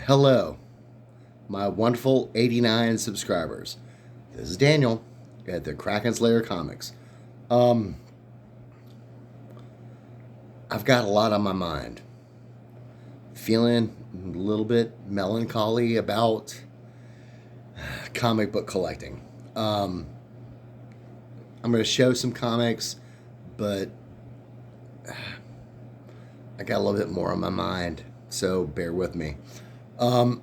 Hello, my wonderful 89 subscribers. This is Daniel at the Kraken Slayer Comics. Um, I've got a lot on my mind. Feeling a little bit melancholy about comic book collecting. Um, I'm going to show some comics, but I got a little bit more on my mind, so bear with me. Um,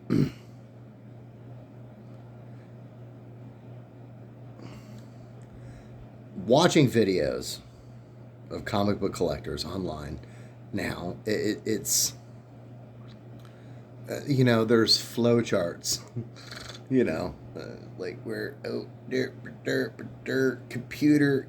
Watching videos of comic book collectors online now, it's there's flow charts, you know, like where computer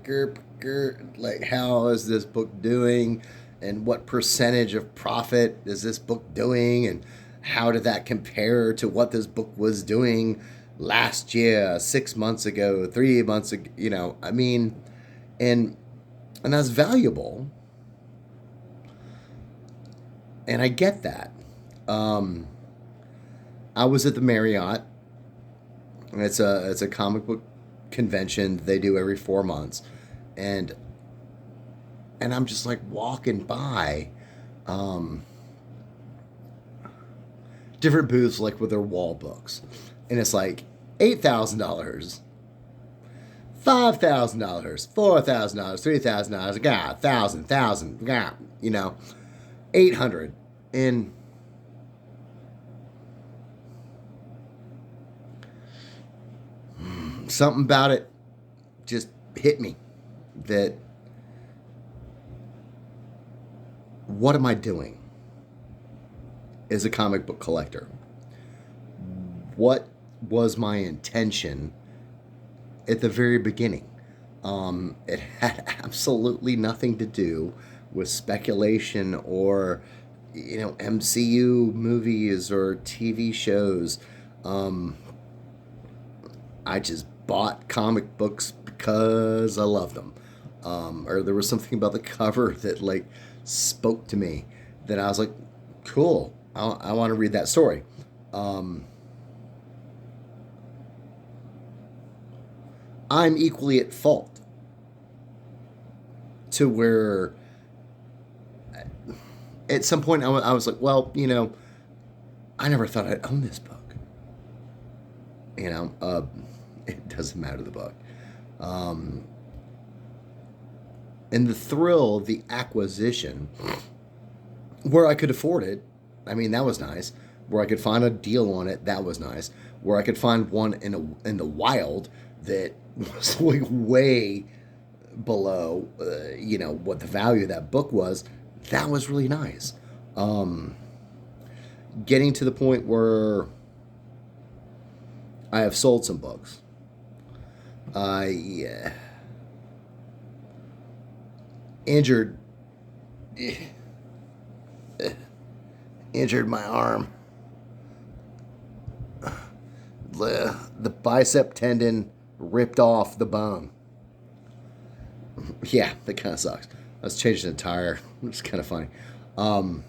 like how is this book doing, and what percentage of profit is this book doing, and how did that compare to what this book was doing last year, 6 months ago, 3 months ago, and and that's valuable, and I get that. Um, I was at the Marriott. It's a comic book convention they do every 4 months, and I'm just like walking by, um, different booths like with their wall books, and it's like $8,000, $5,000, $4,000, $3,000, God, thousand, God, 800, and something about it just hit me that what am I doing as a comic book collector? What was my intention at the very beginning? It had absolutely nothing to do with speculation or MCU movies or TV shows. Um, I just bought comic books because I loved them, or there was something about the cover that like spoke to me that I was like, cool. I want to read that story. Um, I'm equally at fault to where at some point I was like, well, I never thought I'd own this book. You know, uh, it doesn't matter the book. Um, and the thrill of the acquisition, where I could afford it, I mean, that was nice. Where I could find a deal on it, that was nice. Where I could find one in the wild that was like way below, what the value of that book was, that was really nice. Um, Getting to the point where I have sold some books. I injured injured my arm. The bicep tendon ripped off the bone. Yeah, that kind of sucks. I was changing a tire. It's kind of funny. Um,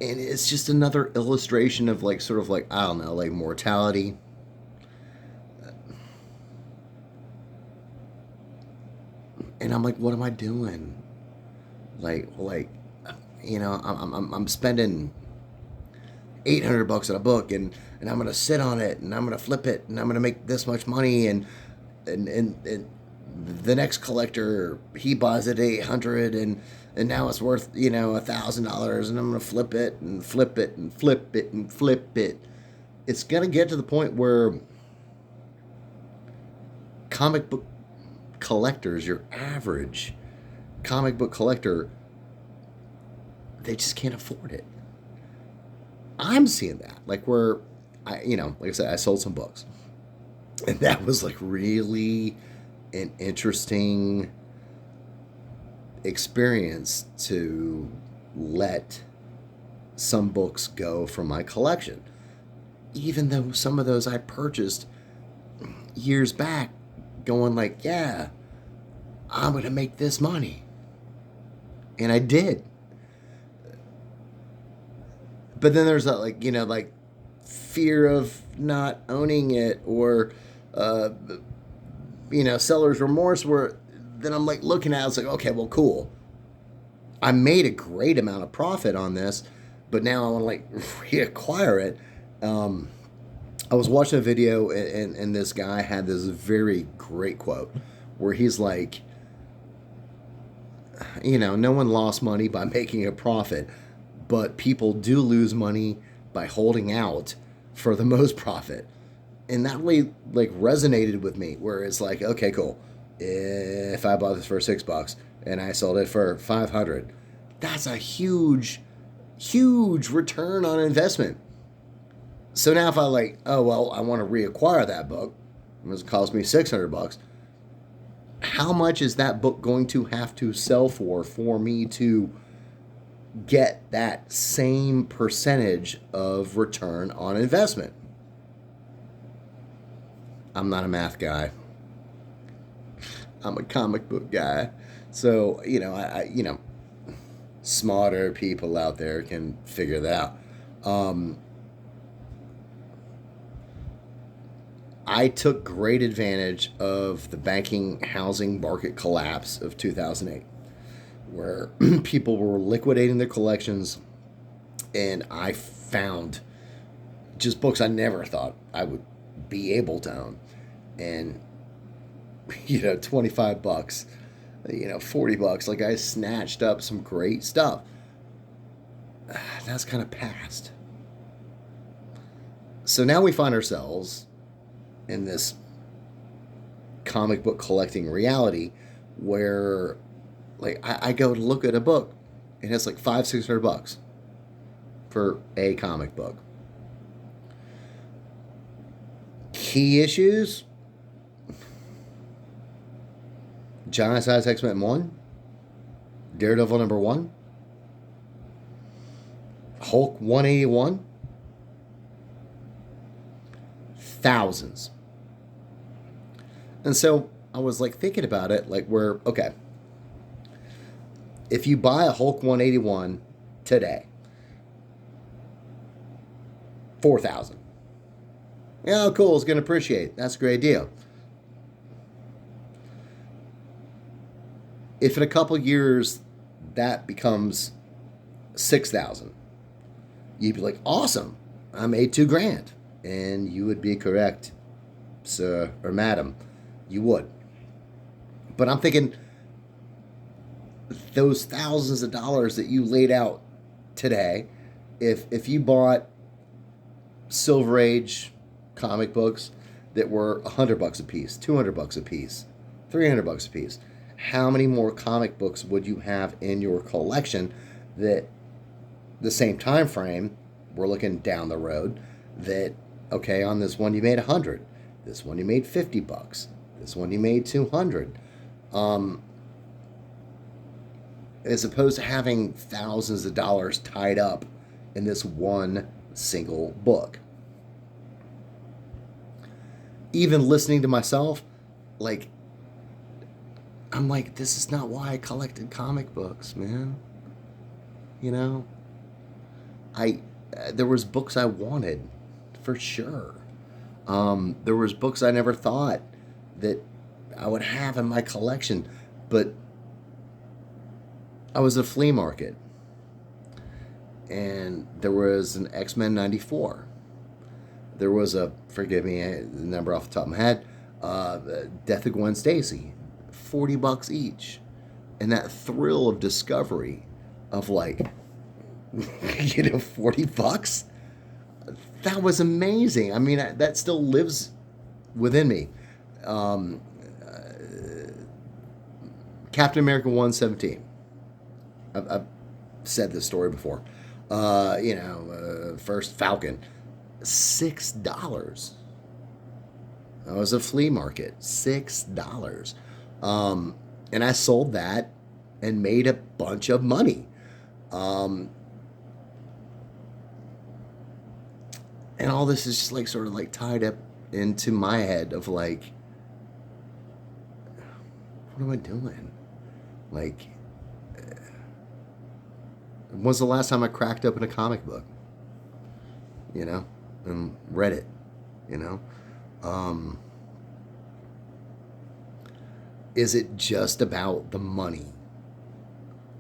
and it's just another illustration of like sort of like I don't know, like mortality. And I'm like, what am I doing? Like, I'm spending $800 on a book, and I'm gonna sit on it, and I'm gonna flip it, and I'm gonna make this much money, and the next collector he buys it 800, and now it's worth $1,000, and I'm gonna flip it and flip it and flip it and flip it. It's gonna get to the point where comic book collectors, your average comic book collector, they just can't afford it. I'm seeing that. Like where like I said, I sold some books. And that was like really an interesting experience to let some books go from my collection. Even though some of those I purchased years back, going like, yeah, I'm going to make this money. And I did. But then there's that, like, like fear of not owning it, or uh, seller's remorse, where then I'm like looking at it, it's like, okay, well, cool. I made a great amount of profit on this, but now I want to like reacquire it. Um, I was watching a video, and this guy had this very great quote where he's like, no one lost money by making a profit, but people do lose money by holding out for the most profit. And that really like resonated with me, where it's like, okay, cool. If I bought this for $6 and I sold it for 500, that's a huge, huge return on investment. So now if I like, oh well, I want to reacquire that book, it was cost me $600. How much is that book going to have to sell for me to get that same percentage of return on investment? I'm not a math guy. I'm a comic book guy. So, smarter people out there can figure that out. Um, I took great advantage of the banking housing market collapse of 2008, where people were liquidating their collections, and I found just books I never thought I would be able to own. And, $25, $40, like I snatched up some great stuff. That's kind of past. So now we find ourselves in this comic book collecting reality where like I go to look at a book and it's like $500-$600 for a comic book. Key issues: Giant Size X-Men 1, Daredevil #1, Hulk 181, thousands. And so I was like thinking about it, like, where, okay, if you buy a Hulk 181 today, 4,000. Yeah, cool, it's going to appreciate. That's a great deal. If in a couple years that becomes 6,000, you'd be like, awesome, I made $2,000. And you would be correct, sir or madam. You would. But I'm thinking, those thousands of dollars that you laid out today, if you bought Silver Age comic books that were $100 a piece, $200 a piece, $300 a piece, how many more comic books would you have in your collection that the same time frame, we're looking down the road, that, okay, on this one you made 100, this one you made $50, this one you made 200, as opposed to having thousands of dollars tied up in this one single book. Even listening to myself, like, I'm like, this is not why I collected comic books, man. You know, I there was books I wanted, for sure. There was books I never thought that I would have in my collection, but I was at a flea market, and there was an X-Men 94. There was a, forgive me, the number off the top of my head, Death of Gwen Stacy, $40 each. And that thrill of discovery of like, $40? That was amazing. I mean, that still lives within me. Um, Captain America 117. I've said this story before. First Falcon, $6. That was a flea market, $6. And I sold that and made a bunch of money. And all this is just like sort of like tied up into my head of like, what am I doing? Like, when's the last time I cracked open a comic book? you know, and read it, you know. Um, is it just about the money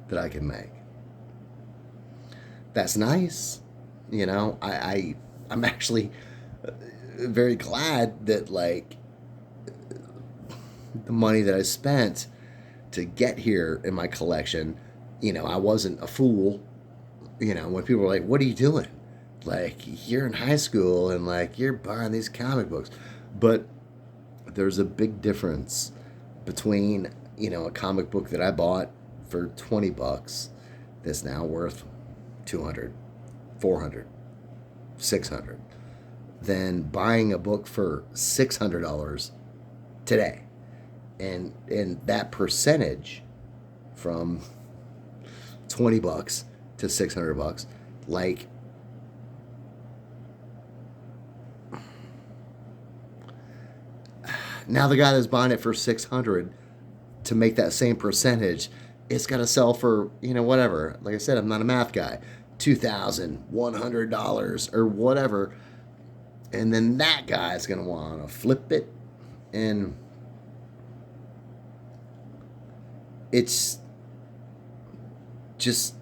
that I can make? That's nice, you know. I'm actually very glad that like the money that I spent to get here in my collection, you know, I wasn't a fool. You know, when people were like, "What are you doing?" Like, you're in high school and like you're buying these comic books. But there's a big difference between, you know, a comic book that I bought for 20 bucks that's now worth 200, 400, 600 than buying a book for $600 today. And that percentage from 20 bucks to 600 bucks, like, now the guy that's buying it for 600, to make that same percentage, it's got to sell for, you know, whatever. Like I said, I'm not a math guy. $2,100 or whatever. And then that guy's going to want to flip it. And it's just,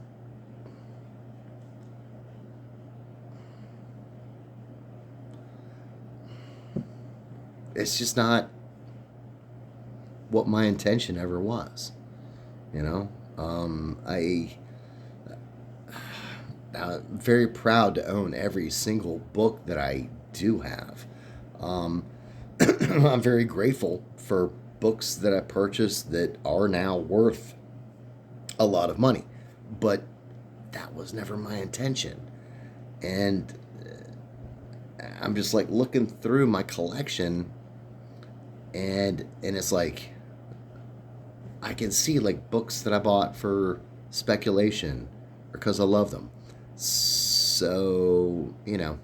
it's just not what my intention ever was, you know. I'm very proud to own every single book that I do have. um, I'm very grateful for books that I purchased that are now worth a lot of money, but that was never my intention. And I'm just like looking through my collection, and it's like I can see like books that I bought for speculation or because I love them. So, you know,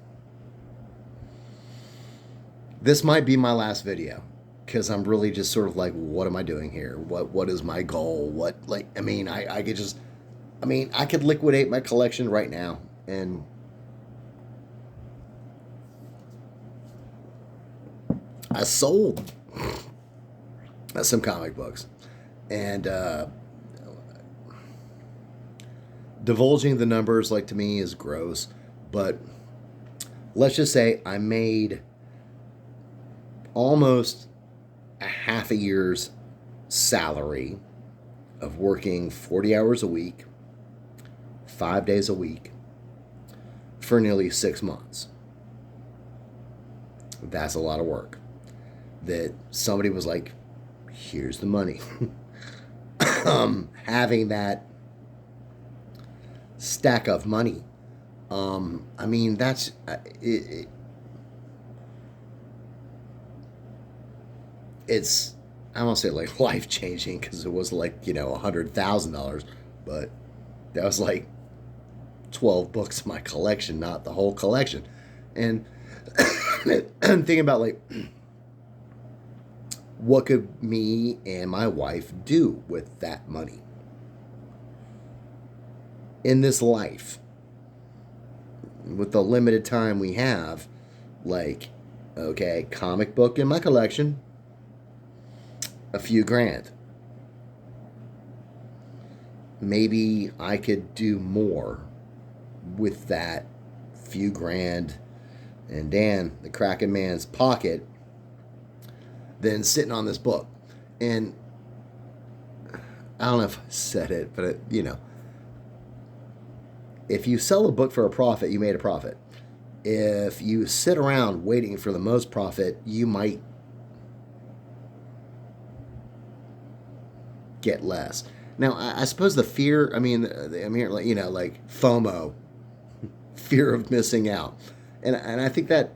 this might be my last video because I'm really just sort of like, what am I doing here? What is my goal? What, like, I mean, I could just, I mean, I could liquidate my collection right now, and I sold some comic books, and divulging the numbers, like, to me is gross, but let's just say I made almost a half a year's salary of working 40 hours a week, 5 days a week, for nearly 6 months. That's a lot of work. That somebody was like, here's the money. Having that stack of money, I mean, that's it's, I won't say like life changing because it was like, you know, $100,000, but that was like 12 books in my collection, not the whole collection. And thinking about like, what could me and my wife do with that money in this life with the limited time we have? Like, okay, comic book in my collection, a few grand. Maybe I could do more with that few grand and Dan the Kraken Man's pocket than sitting on this book. And I don't know if I said it, but you know, if you sell a book for a profit, you made a profit. If you sit around waiting for the most profit, you might get less. Now, I suppose the fear, I mean, I'm here, like, you know, like FOMO, fear of missing out. And I think that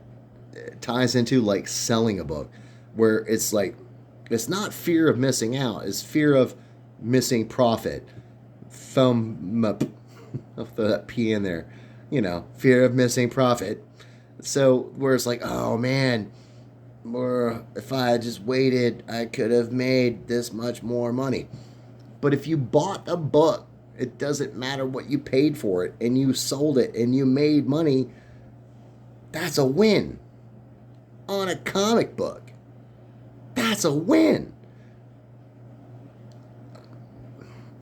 ties into like selling a book, where it's like, it's not fear of missing out, it's fear of missing profit. FOMO, I'll throw that P in there, you know, fear of missing profit. So, where it's like, oh man, or if I had just waited, I could have made this much more money. But if you bought a book, it doesn't matter what you paid for it, and you sold it and you made money, That's a win on a comic book. That's a win.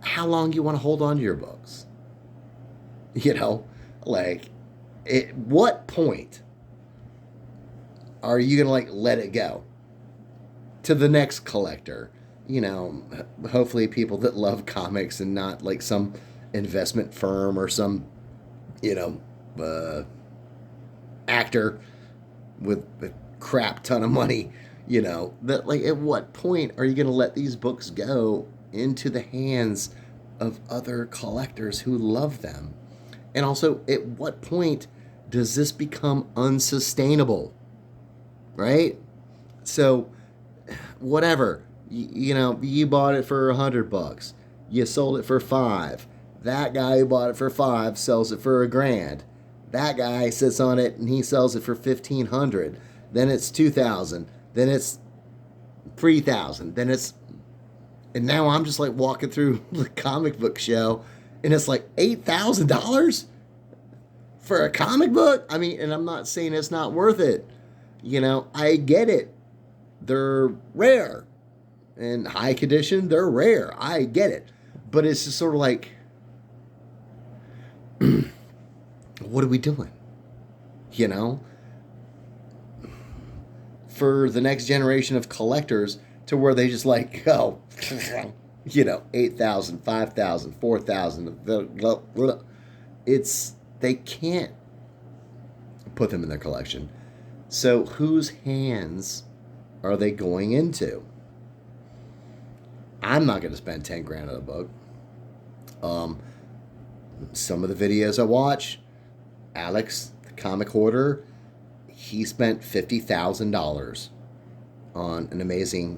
How long do you want to hold on to your books? Like, at what point are you going to, like, let it go to the next collector? Hopefully people that love comics and not, like, some investment firm or some, actor with a crap ton of money, that, like, at what point are you going to let these books go into the hands of other collectors who love them? And also, at what point does this become unsustainable? Right? So, whatever, you bought it for $100, you sold it for $5. That guy who bought it for $5 sells it for $1,000. That guy sits on it and he sells it for $1,500. Then it's $2,000. Then it's $3,000. And now I'm just like walking through the comic book show, and it's like $8,000 for a comic book. I mean, and I'm not saying it's not worth it. I get it. They're rare. In high condition, they're rare. I get it. But it's just sort of like, what are we doing? For the next generation of collectors, to where they just like go, 8,000, 5,000, 4,000. They can't put them in their collection. So whose hands are they going into? I'm not going to spend 10 grand on a book. Some of the videos I watch, Alex, the comic hoarder, he spent $50,000 on an Amazing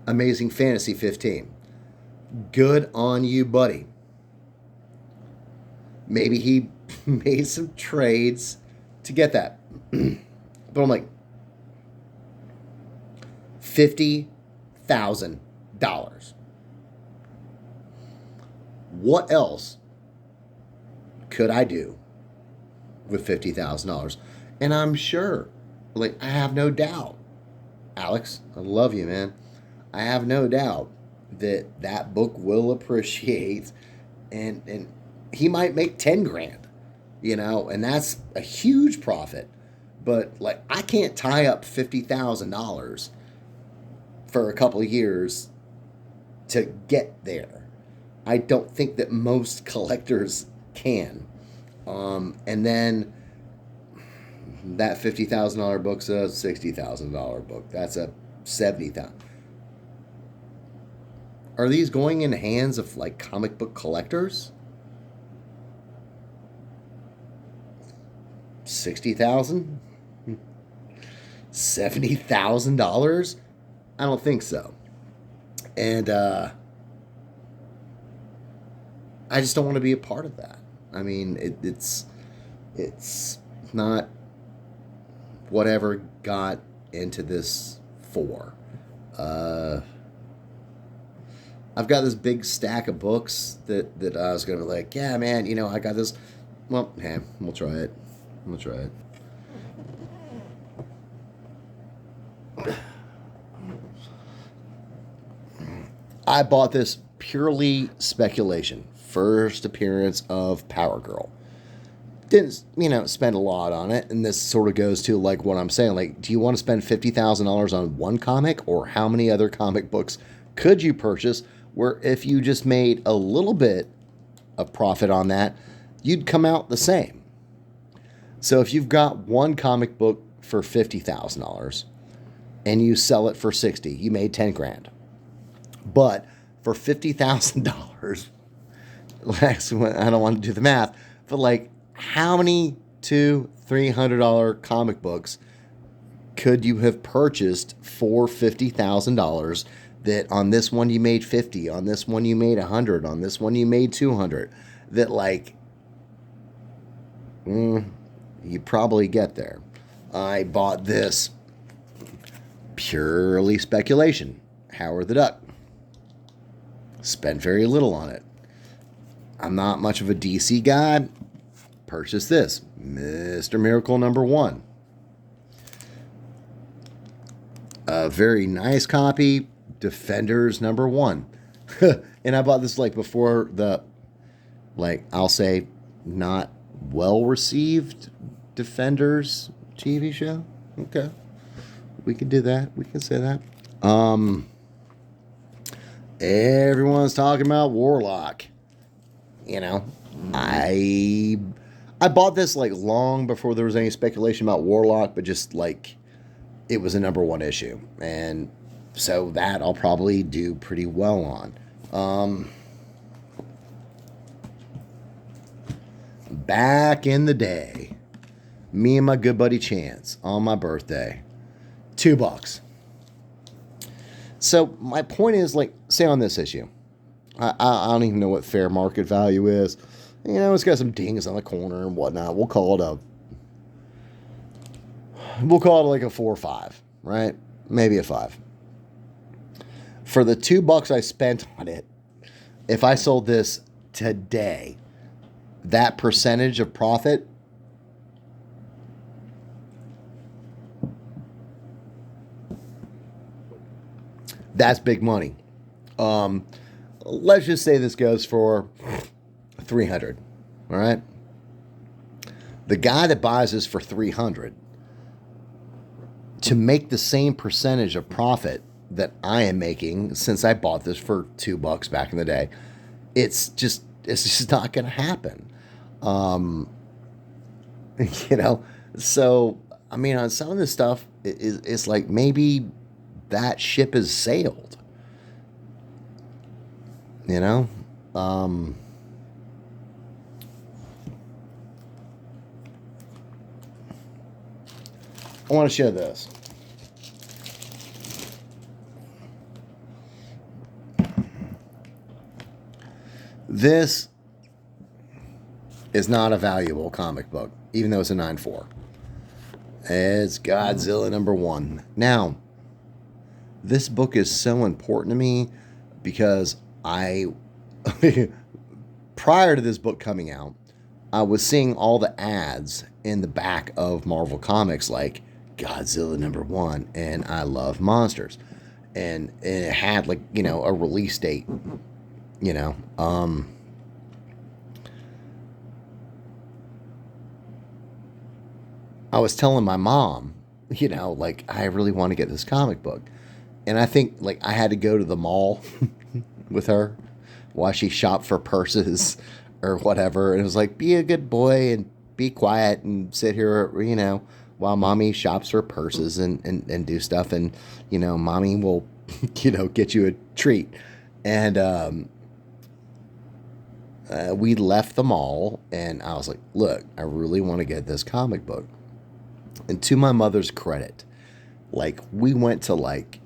Amazing Fantasy 15. Good on you, buddy. Maybe he made some trades to get that. But I'm like, $50,000. What else could I do with $50,000? And I'm sure, like, I have no doubt, Alex, I love you, man. I have no doubt that book will appreciate, and he might make 10 grand, and that's a huge profit. But, like, I can't tie up $50,000 for a couple of years to get there. I don't think that most collectors can. And then that $50,000 book's a $60,000 book. That's a $70,000. Are these going in the hands of, like, comic book collectors? $60,000? $70,000? I don't think so. And I just don't want to be a part of that. I mean, it's not whatever got into this for. I've got this big stack of books that I was going to be like, yeah, man, I got this. Well, hey, we'll try it. I bought this purely speculation. First appearance of Power Girl. Didn't, spend a lot on it. And this sort of goes to, like, what I'm saying. Like, do you want to spend $50,000 on one comic? Or how many other comic books could you purchase where if you just made a little bit of profit on that, you'd come out the same? So if you've got one comic book for $50,000 and you sell it for $60,000, you made 10 grand. But for $50,000, I don't want to do the math, but, like, how many $200-$300 comic books could you have purchased for $50,000 that on this one you made 50, on this one you made 100, on this one you made 200, that, like, you probably get there. I bought this purely speculation. Howard the Duck. Spent very little on it. I'm not much of a DC guy. purchase this, Mr. Miracle #1. A very nice copy, Defenders #1. And I bought this like before the, like, I'll say, not well received Defenders TV show. Okay. We can do that. We can say that. Everyone's talking about Warlock. You know, I bought this like long before there was any speculation about Warlock, but just like it was a #1 issue, and so that I'll probably do pretty well on. Back in the day, me and my good buddy Chance on my birthday, $2. So my point is, like, say on this issue, I don't even know what fair market value is. You know, it's got some dings on the corner and whatnot. We'll call it like a 4 or 5, right? Maybe a 5. For the $2 I spent on it, if I sold this today, that percentage of profit, that's big money. Let's just say this goes for 300. All right. The guy that buys this for 300, to make the same percentage of profit that I am making, since I bought this for $2 back in the day, it's just not going to happen. You know, so I mean, on some of this stuff, it's like maybe that ship has sailed. You know, I want to show this. This is not a valuable comic book, even though it's a 9.4. It's Godzilla #1. Now, this book is so important to me because prior to this book coming out, I was seeing all the ads in the back of Marvel Comics like Godzilla #1 and I Love Monsters. And it had, like, you know, a release date, you know. I was telling my mom, you know, like, I really want to get this comic book. And I think, like, I had to go to the mall with her while she shopped for purses or whatever. And it was like, be a good boy and be quiet and sit here, you know, while mommy shops for purses and do stuff. And, you know, mommy will, you know, get you a treat. And we left the mall and I was like, look, I really want to get this comic book. And to my mother's credit, like, we went to, like,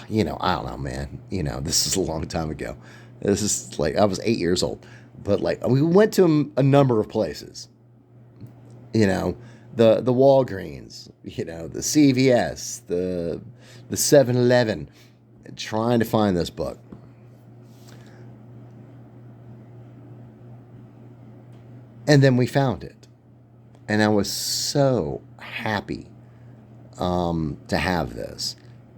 you know, I don't know, man. You know, this is a long time ago. This is like, I was 8 years old. But, like, we went to a number of places. You know, the Walgreens, you know, the CVS, the 7-Eleven, trying to find this book. And then we found it. And I was so happy to have this.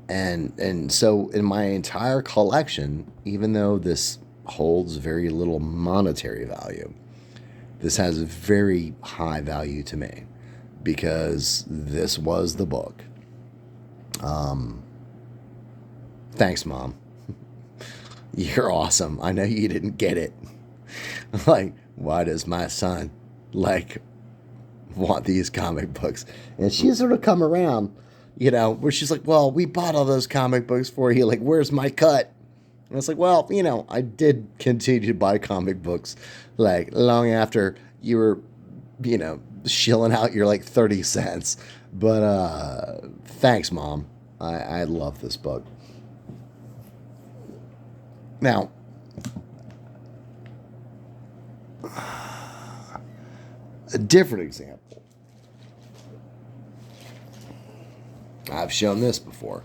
And so in my entire collection, even though this holds very little monetary value, this has a very high value to me because this was the book. Thanks, Mom. You're awesome. I know you didn't get it. Like, why does my son, like, want these comic books? And she sort of come around, you know, where she's like, well, we bought all those comic books for you. Like, where's my cut? And it's like, well, you know, I did continue to buy comic books, like, long after you were, you know, shilling out your, like, 30 cents. But thanks, Mom. I love this book. Now, a different example. I've shown this before.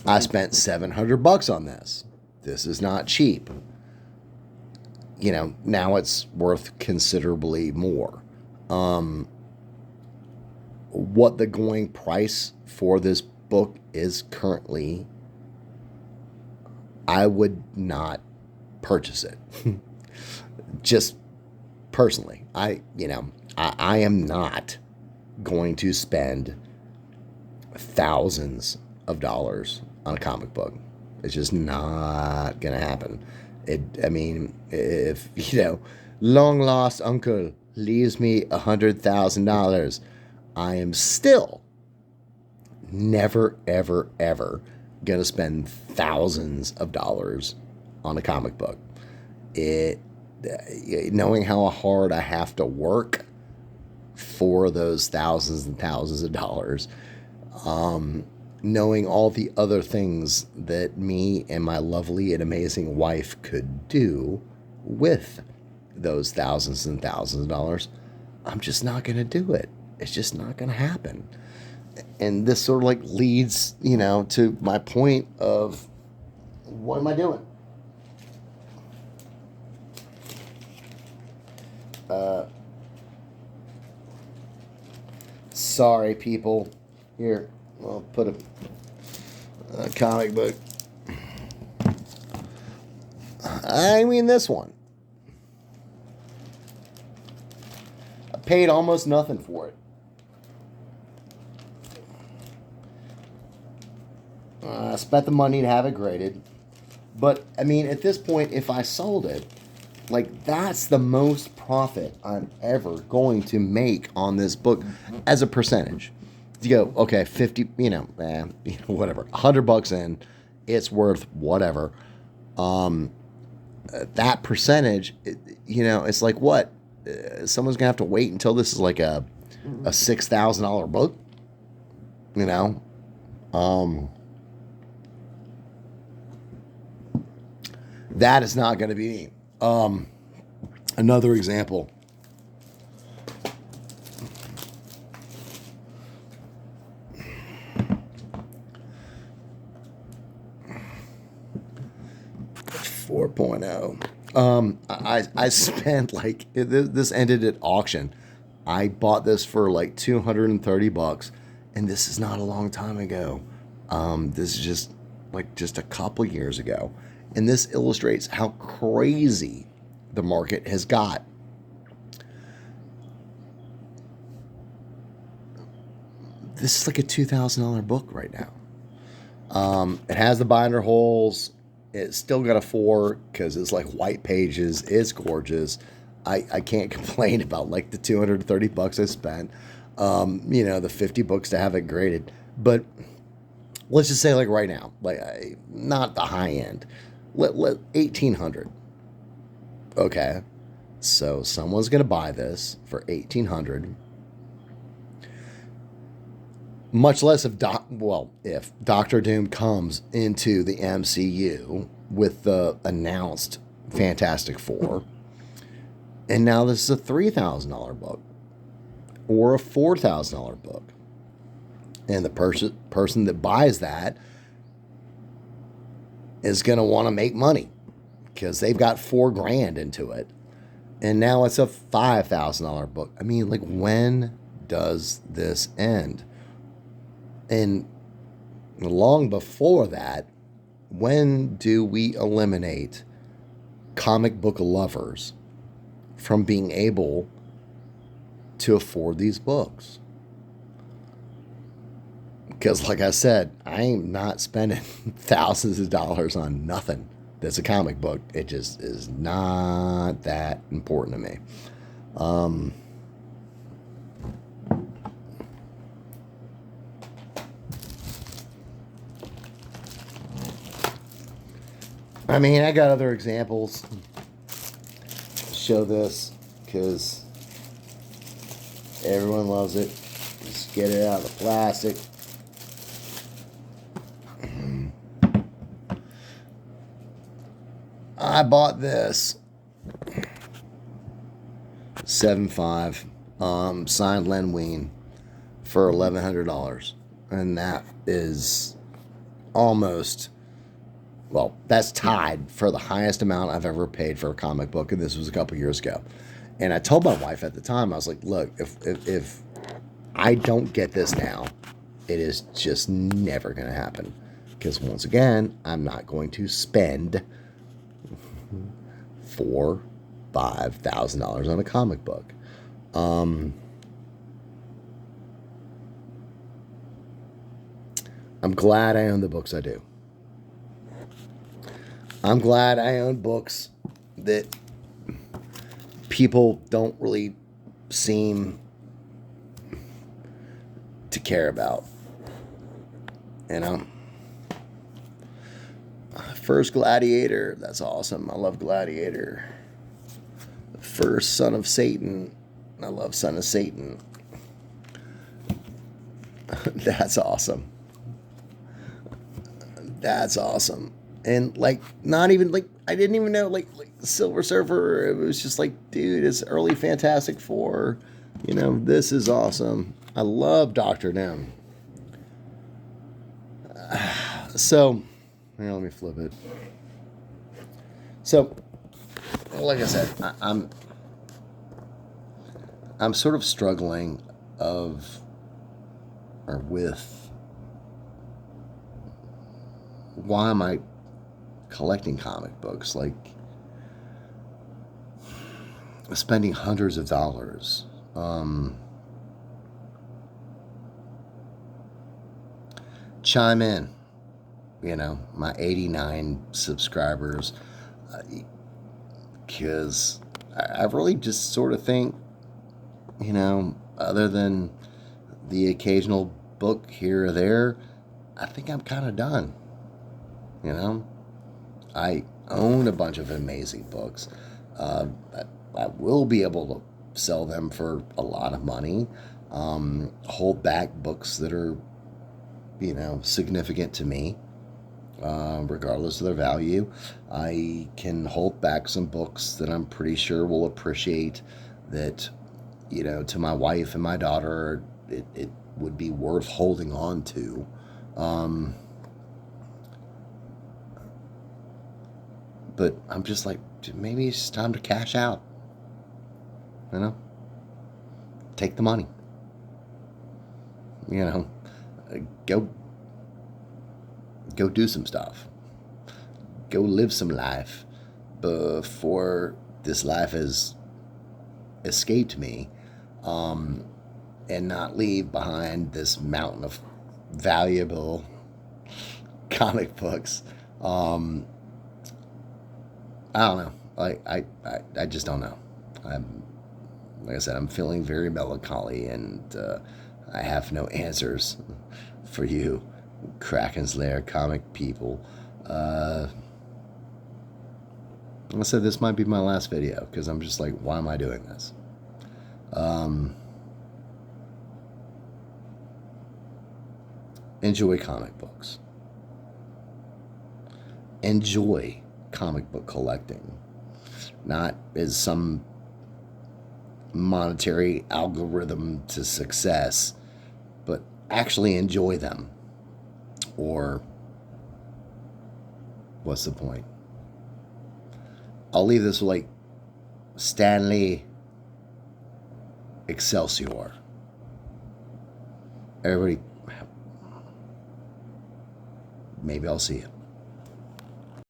I spent $700 on this. This is not cheap. Now it's worth considerably more. What the going price for this book is currently, I would not purchase it. Just personally, I am not going to spend thousands of dollars on a comic book. It's just not gonna happen. If long lost uncle leaves me $100,000, I am still never, ever, ever gonna spend thousands of dollars on a comic book. Knowing how hard I have to work for those thousands and thousands of dollars, knowing all the other things that me and my lovely and amazing wife could do with those thousands and thousands of dollars, I'm just not going to do it. It's just not going to happen. And this sort of leads, to my point of, what am I doing? Sorry, people. Here, I'll put a comic book. I mean, this one. I paid almost nothing for it. I spent the money to have it graded. But, at this point, if I sold it, that's the most profit I'm ever going to make on this book as a percentage. You go, okay, 50, whatever, $100 in, it's worth whatever. That percentage, it's like what? Someone's gonna have to wait until this is like a $6,000 book, that is not going to be me. Another example. I spent this ended at auction. I bought this for $230, and this is not a long time ago. This is just a couple years ago, and this illustrates how crazy the market has got. This is like a $2,000 book right now. It has the binder holes. It's still got a 4 because it's white pages. It's gorgeous. I can't complain about the $230 I spent. The 50 books to have it graded. But let's just say right now, not the high end. Let 1,800. Okay, so someone's gonna buy this for 1,800. Much less if Doctor Doom comes into the MCU with the announced Fantastic Four, and now this is a $3,000 book or a $4,000 book, and the person that buys that is going to want to make money because they've got $4,000 into it, and now it's a $5,000 book. When does this end? And long before that, when do we eliminate comic book lovers from being able to afford these books? Because like I said, I ain't not spending thousands of dollars on nothing that's a comic book. It just is not that important to me. I got other examples. Show this because everyone loves it. Just get it out of the plastic. I bought this 7.5 signed Len Wein for $1,100, and that is almost, well, that's tied for the highest amount I've ever paid for a comic book, and this was a couple years ago. And I told my wife at the time, I was like, look, if I don't get this now, it is just never going to happen. Because once again, I'm not going to spend $4,000-$5,000 on a comic book. I'm glad I own the books I do. I'm glad I own books that people don't really seem to care about. You know? First Gladiator, that's awesome. I love Gladiator. First Son of Satan, I love Son of Satan. That's awesome. That's awesome. And like, not even like, I didn't even know like Silver Surfer. It was just like, dude, it's early Fantastic Four. You know, this is awesome. I love Doctor Doom. So, here, let me flip it. So, like I said, I'm sort of struggling with why am I collecting comic books? Like, spending hundreds of dollars. Chime in. You know, my 89 subscribers. Because I really just sort of think, you know, other than the occasional book here or there, I think I'm kind of done. You know, I own a bunch of amazing books. I will be able to sell them for a lot of money. Hold back books that are, you know, significant to me, regardless of their value. I can hold back some books that I'm pretty sure will appreciate, that, you know, to my wife and my daughter, it would be worth holding on to. But I'm just like, maybe it's time to cash out. You know? Take the money. You know? Go do some stuff. Go live some life before this life has escaped me, and not leave behind this mountain of valuable comic books. I don't know. I just don't know. Like I said, I'm feeling very melancholy, and I have no answers for you, Kraken's Lair comic people. Like I said, this might be my last video, because I'm just like, why am I doing this? Enjoy comic books. Enjoy comic book collecting. Not as some monetary algorithm to success, but actually enjoy them. Or what's the point? I'll leave this with like Stan Lee, Excelsior. Everybody, maybe I'll see you.